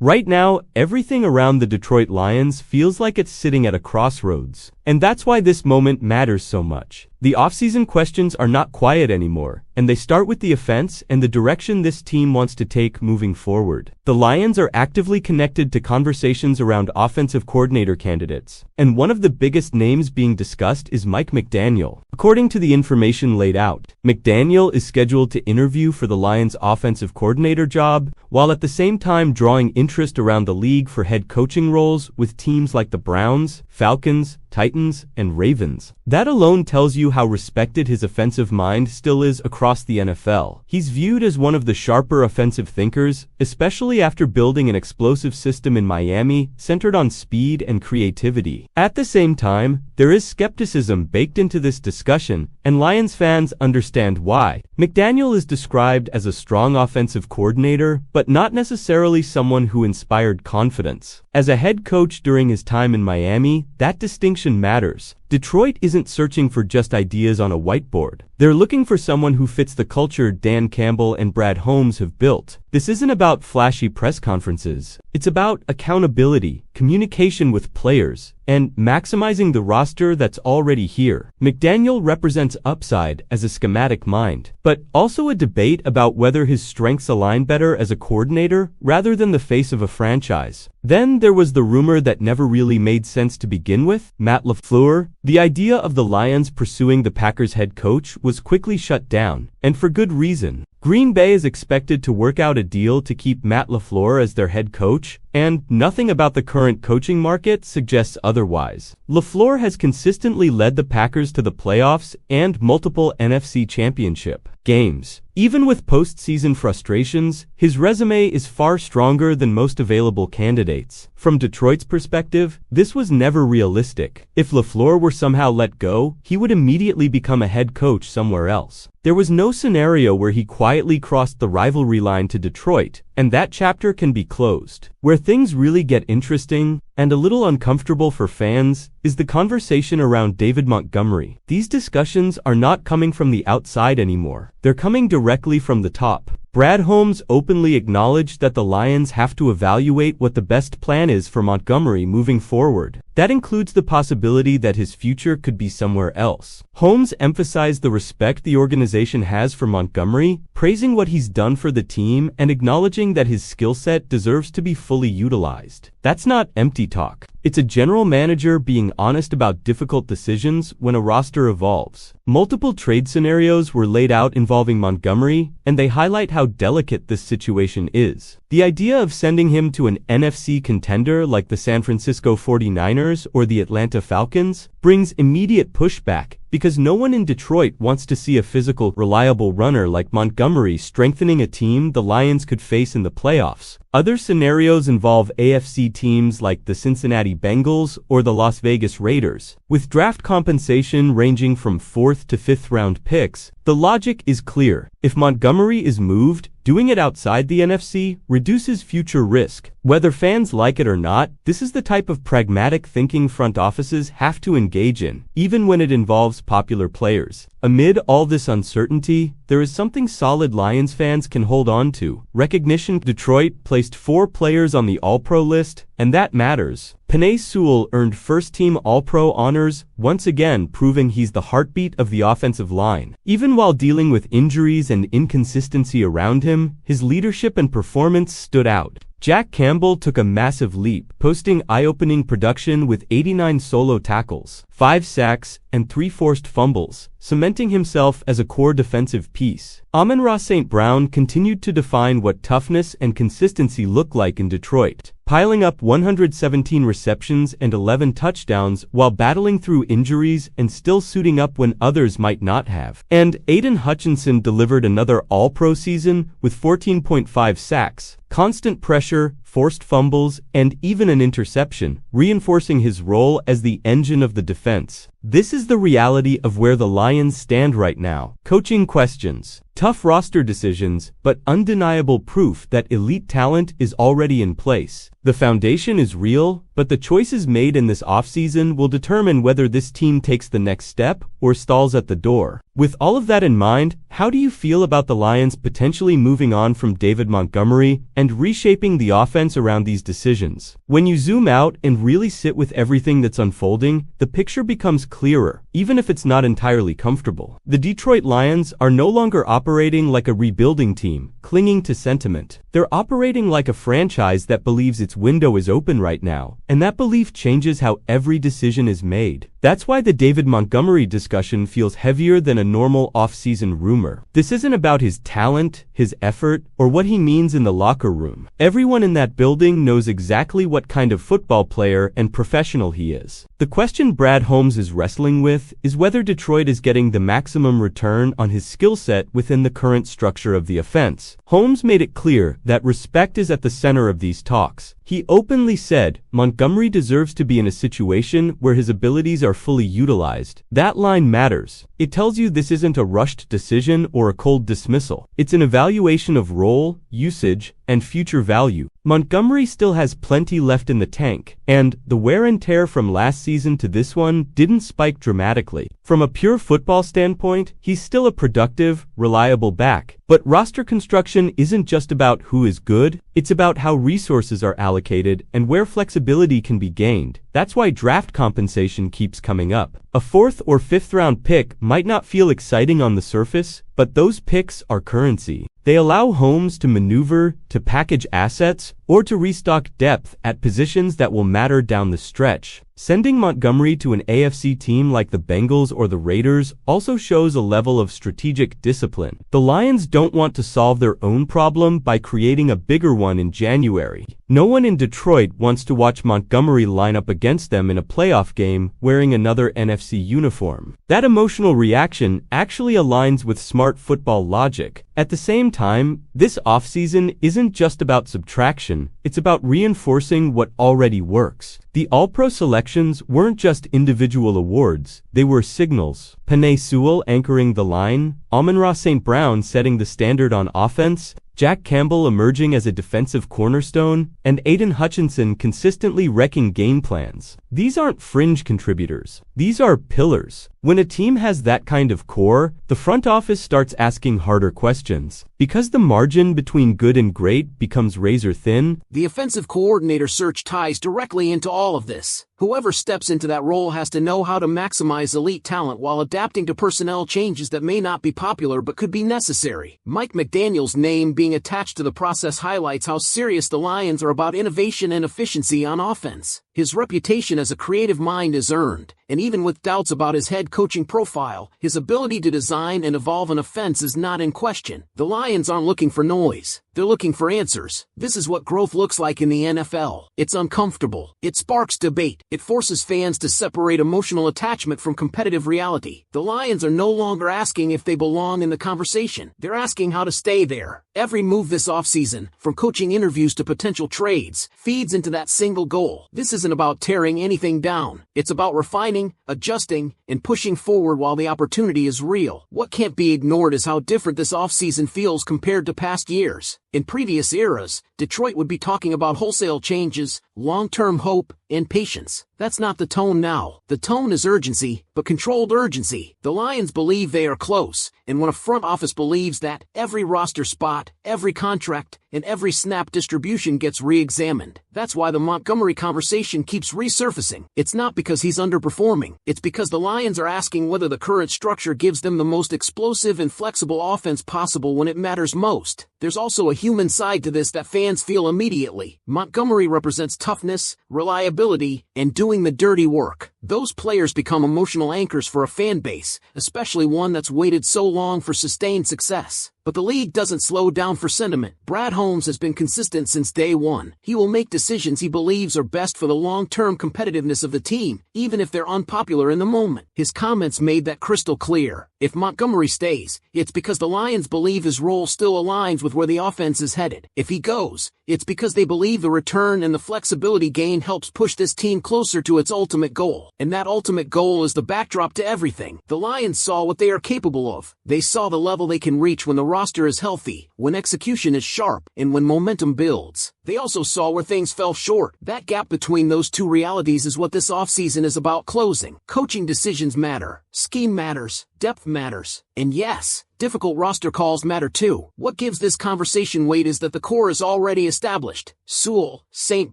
Right now, everything around the Detroit Lions feels like it's sitting at a crossroads. And that's why this moment matters so much. The offseason questions are not quiet anymore, and they start with the offense and the direction this team wants to take moving forward. The Lions are actively connected to conversations around offensive coordinator candidates, and one of the biggest names being discussed is Mike McDaniel. According to the information laid out, McDaniel is scheduled to interview for the Lions' offensive coordinator job, while at the same time drawing interest around the league for head coaching roles with teams like the Browns, Falcons, Titans, and Ravens. That alone tells you how respected his offensive mind still is across the NFL. He's viewed as one of the sharper offensive thinkers, especially after building an explosive system in Miami centered on speed and creativity. At the same time, there is skepticism baked into this discussion, and Lions fans understand why. McDaniel is described as a strong offensive coordinator, but not necessarily someone who inspired confidence. As a head coach during his time in Miami, that distinction matters. Detroit isn't searching for just ideas on a whiteboard. They're looking for someone who fits the culture Dan Campbell and Brad Holmes have built. This isn't about flashy press conferences. It's about accountability, communication with players, and maximizing the roster that's already here. McDaniel represents upside as a schematic mind, but also a debate about whether his strengths align better as a coordinator rather than the face of a franchise. Then there was the rumor that never really made sense to begin with, Matt LaFleur. The idea of the Lions pursuing the Packers head coach was quickly shut down, and for good reason. Green Bay is expected to work out a deal to keep Matt LaFleur as their head coach, and nothing about the current coaching market suggests otherwise. LaFleur has consistently led the Packers to the playoffs and multiple NFC championship games. Even with postseason frustrations, his resume is far stronger than most available candidates. From Detroit's perspective, this was never realistic. If LaFleur were somehow let go, he would immediately become a head coach somewhere else. There was no scenario where he quietly crossed the rivalry line to Detroit, and that chapter can be closed. Where things really get interesting, and a little uncomfortable for fans, is the conversation around David Montgomery. These discussions are not coming from the outside anymore. They're coming directly from the top. Brad Holmes openly acknowledged that the Lions have to evaluate what the best plan is for Montgomery moving forward. That includes the possibility that his future could be somewhere else. Holmes emphasized the respect the organization has for Montgomery, praising what he's done for the team and acknowledging that his skill set deserves to be fully utilized. That's not empty talk. It's a general manager being honest about difficult decisions when a roster evolves. Multiple trade scenarios were laid out involving Montgomery, and they highlight how delicate this situation is. The idea of sending him to an NFC contender like the San Francisco 49ers or the Atlanta Falcons brings immediate pushback because no one in Detroit wants to see a physical, reliable runner like Montgomery strengthening a team the Lions could face in the playoffs. Other scenarios involve AFC teams like the Cincinnati Bengals or the Las Vegas Raiders. With draft compensation ranging from 4th to 5th round picks, the logic is clear. If Montgomery is moved, doing it outside the NFC reduces future risk. Whether fans like it or not, this is the type of pragmatic thinking front offices have to engage in, even when it involves popular players. Amid all this uncertainty, there is something solid Lions fans can hold on to. Recognition. Detroit placed 4 players on the All-Pro list, and that matters. Penei Sewell earned first-team All-Pro honors, once again proving he's the heartbeat of the offensive line. Even while dealing with injuries and inconsistency around him, his leadership and performance stood out. Jack Campbell took a massive leap, posting eye-opening production with 89 solo tackles, 5 sacks, and 3 forced fumbles, cementing himself as a core defensive piece. Amon-Ra St. Brown continued to define what toughness and consistency look like in Detroit, piling up 117 receptions and 11 touchdowns while battling through injuries and still suiting up when others might not have. And Aiden Hutchinson delivered another All-Pro season with 14.5 sacks, constant pressure, forced fumbles, and even an interception, reinforcing his role as the engine of the defense. This is the reality of where the Lions stand right now. Coaching questions. Tough roster decisions, but undeniable proof that elite talent is already in place. The foundation is real, but the choices made in this offseason will determine whether this team takes the next step or stalls at the door. With all of that in mind, how do you feel about the Lions potentially moving on from David Montgomery and reshaping the offense around these decisions? When you zoom out and really sit with everything that's unfolding, the picture becomes clearer, even if it's not entirely comfortable. The Detroit Lions are no longer operating like a rebuilding team, clinging to sentiment. They're operating like a franchise that believes its window is open right now, and that belief changes how every decision is made. That's why the David Montgomery discussion feels heavier than a normal off-season rumor. This isn't about his talent, his effort, or what he means in the locker room. Everyone in that building knows exactly what kind of football player and professional he is. The question Brad Holmes is wrestling with is whether Detroit is getting the maximum return on his skill set within the current structure of the offense. Holmes made it clear that respect is at the center of these talks. He openly said, Montgomery deserves to be in a situation where his abilities are fully utilized. That line matters. It tells you this isn't a rushed decision or a cold dismissal. It's an evaluation of role, usage, and future value. Montgomery still has plenty left in the tank, and the wear and tear from last season to this one didn't spike dramatically. From a pure football standpoint, he's still a productive, reliable back. But roster construction isn't just about who is good, it's about how resources are allocated and where flexibility can be gained. That's why draft compensation keeps coming up. A 4th or 5th round pick might not feel exciting on the surface, but those picks are currency. They allow Holmes to maneuver, to package assets, or to restock depth at positions that will matter down the stretch. Sending Montgomery to an AFC team like the Bengals or the Raiders also shows a level of strategic discipline. The Lions don't want to solve their own problem by creating a bigger one in January. No one in Detroit wants to watch Montgomery line up against them in a playoff game wearing another NFC uniform. That emotional reaction actually aligns with smart football logic. At the same time, this offseason isn't just about subtraction, it's about reinforcing what already works. The All-Pro selections weren't just individual awards, they were signals. Penei Sewell anchoring the line, Amon-Ra St. Brown setting the standard on offense, Jack Campbell emerging as a defensive cornerstone, and Aiden Hutchinson consistently wrecking game plans. These aren't fringe contributors. These are pillars. When a team has that kind of core, the front office starts asking harder questions. Because the margin between good and great becomes razor thin, the offensive coordinator search ties directly into all of this. Whoever steps into that role has to know how to maximize elite talent while adapting to personnel changes that may not be popular but could be necessary. Mike McDaniel's name being attached to the process highlights how serious the Lions are about innovation and efficiency on offense. His reputation as a creative mind is earned, and even with doubts about his head coaching profile, his ability to design and evolve an offense is not in question. The Lions aren't looking for noise. They're looking for answers. This is what growth looks like in the NFL. It's uncomfortable. It sparks debate. It forces fans to separate emotional attachment from competitive reality. The Lions are no longer asking if they belong in the conversation. They're asking how to stay there. Every move this offseason, from coaching interviews to potential trades, feeds into that single goal. This isn't about tearing anything down. It's about refining, adjusting, and pushing forward while the opportunity is real. What can't be ignored is how different this offseason feels compared to past years. In previous eras, Detroit would be talking about wholesale changes, long-term hope, and patience. That's not the tone now. The tone is urgency, but controlled urgency. The Lions believe they are close, and when a front office believes that, every roster spot, every contract, and every snap distribution gets re-examined. That's why the Montgomery conversation keeps resurfacing. It's not because he's underperforming. It's because the Lions are asking whether the current structure gives them the most explosive and flexible offense possible when it matters most. There's also a human side to this that fans feel immediately. Montgomery represents toughness, reliability, and doing the dirty work. Those players become emotional anchors for a fan base, especially one that's waited so long for sustained success. But the league doesn't slow down for sentiment. Brad Holmes has been consistent since day one. He will make decisions he believes are best for the long-term competitiveness of the team, even if they're unpopular in the moment. His comments made that crystal clear. If Montgomery stays, it's because the Lions believe his role still aligns with where the offense is headed. If he goes, it's because they believe the return and the flexibility gained helps push this team closer to its ultimate goal. And that ultimate goal is the backdrop to everything. The Lions saw what they are capable of. They saw the level they can reach when the roster is healthy, when execution is sharp, and when momentum builds. They also saw where things fell short. That gap between those two realities is what this offseason is about closing. Coaching decisions matter. Scheme matters. Depth matters. And yes, difficult roster calls matter too. What gives this conversation weight is that the core is already established. Sewell, St.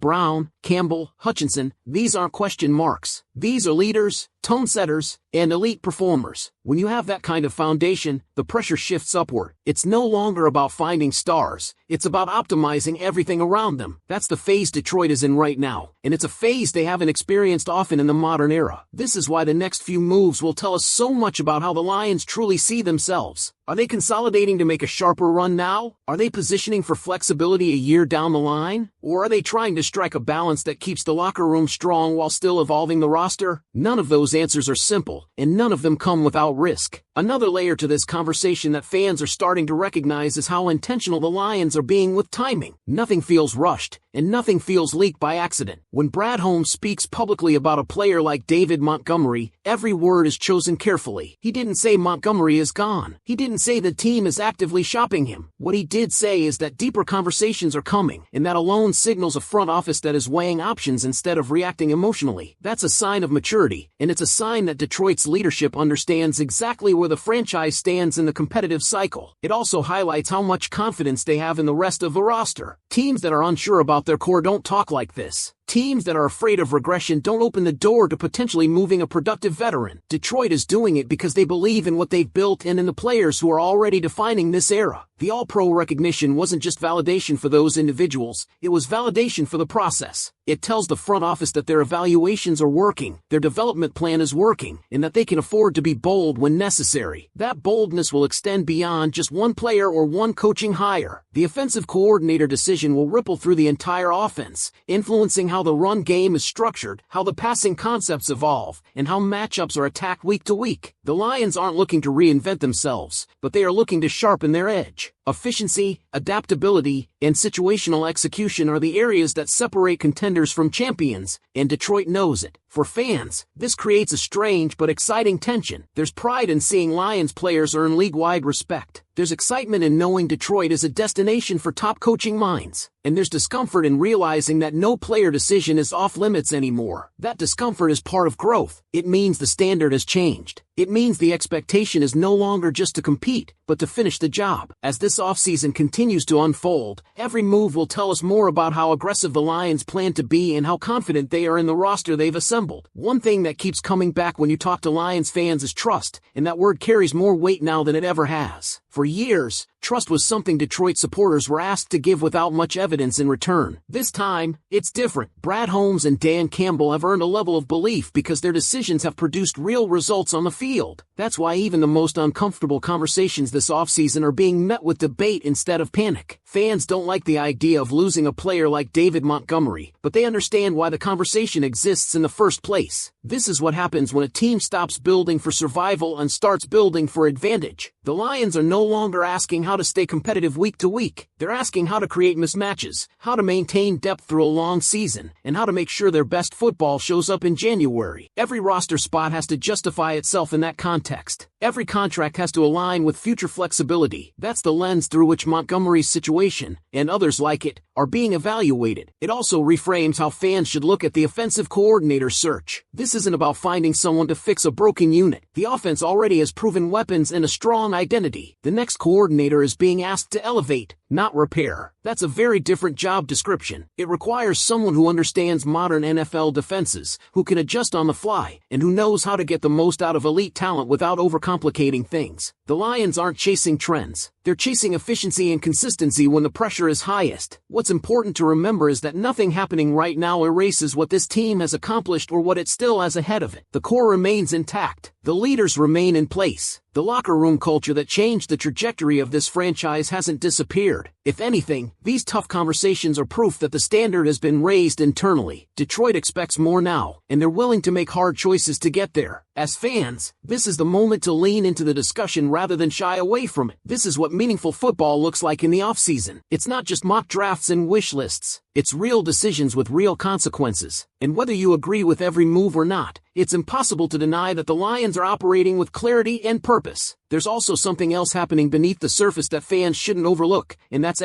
Brown, Campbell, Hutchinson, these aren't question marks. These are leaders, tone setters, and elite performers. When you have that kind of foundation, the pressure shifts upward. It's no longer about finding stars. It's about optimizing everything around them. That's the phase Detroit is in right now, and it's a phase they haven't experienced often in the modern era. This is why the next few moves will tell us so much about how the Lions truly see themselves. Are they consolidating to make a sharper run now? Are they positioning for flexibility a year down the line? Or are they trying to strike a balance that keeps the locker room strong while still evolving the roster? None of those answers are simple, and none of them come without risk. Another layer to this conversation that fans are starting to recognize is how intentional the Lions are being with timing. Nothing feels rushed, and nothing feels leaked by accident. When Brad Holmes speaks publicly about a player like David Montgomery, every word is chosen carefully. He didn't say Montgomery is gone. He didn't say the team is actively shopping him. What he did say is that deeper conversations are coming, and that alone signals a front office that is weighing options instead of reacting emotionally. That's a sign of maturity, and it's a sign that Detroit's leadership understands exactly where the franchise stands in the competitive cycle. It also highlights how much confidence they have in the rest of the roster. Teams that are unsure about their core don't talk like this. Teams that are afraid of regression don't open the door to potentially moving a productive veteran. Detroit is doing it because they believe in what they've built and in the players who are already defining this era. The All-Pro recognition wasn't just validation for those individuals, it was validation for the process. It tells the front office that their evaluations are working, their development plan is working, and that they can afford to be bold when necessary. That boldness will extend beyond just one player or one coaching hire. The offensive coordinator decision will ripple through the entire offense, influencing how the run game is structured, how the passing concepts evolve, and how matchups are attacked week to week. The Lions aren't looking to reinvent themselves, but they are looking to sharpen their edge. Efficiency, adaptability, and situational execution are the areas that separate contenders from champions, and Detroit knows it. For fans, this creates a strange but exciting tension. There's pride in seeing Lions players earn league-wide respect. There's excitement in knowing Detroit is a destination for top coaching minds. And there's discomfort in realizing that no player decision is off limits anymore. That discomfort is part of growth. It means the standard has changed. It means the expectation is no longer just to compete, but to finish the job. As this offseason continues to unfold, every move will tell us more about how aggressive the Lions plan to be and how confident they are in the roster they've assembled. One thing that keeps coming back when you talk to Lions fans is trust, and that word carries more weight now than it ever has. For years, trust was something Detroit supporters were asked to give without much evidence in return. This time, it's different. Brad Holmes and Dan Campbell have earned a level of belief because their decisions have produced real results on the field. That's why even the most uncomfortable conversations this offseason are being met with debate instead of panic. Fans don't like the idea of losing a player like David Montgomery, but they understand why the conversation exists in the first place. This is what happens when a team stops building for survival and starts building for advantage. The Lions are no longer asking how to stay competitive week to week. They're asking how to create mismatches, how to maintain depth through a long season, and how to make sure their best football shows up in January. Every roster spot has to justify itself in that context. Every contract has to align with future flexibility. That's the lens through which Montgomery's situation, and others like it, are being evaluated. It also reframes how fans should look at the offensive coordinator search. This isn't about finding someone to fix a broken unit. The offense already has proven weapons and a strong identity. The next coordinator is being asked to elevate, not repair. That's a very different job description. It requires someone who understands modern NFL defenses, who can adjust on the fly, and who knows how to get the most out of elite talent without overcomplicating things. The Lions aren't chasing trends. They're chasing efficiency and consistency when the pressure is highest. What's important to remember is that nothing happening right now erases what this team has accomplished or what it still has ahead of it. The core remains intact. The leaders remain in place. The locker room culture that changed the trajectory of this franchise hasn't disappeared. If anything, these tough conversations are proof that the standard has been raised internally. Detroit expects more now, and they're willing to make hard choices to get there. As fans, this is the moment to lean into the discussion rather than shy away from it. This is what meaningful football looks like in the offseason. It's not just mock drafts and wish lists. It's real decisions with real consequences. And whether you agree with every move or not, it's impossible to deny that the Lions are operating with clarity and purpose. There's also something else happening beneath the surface that fans shouldn't overlook, and that's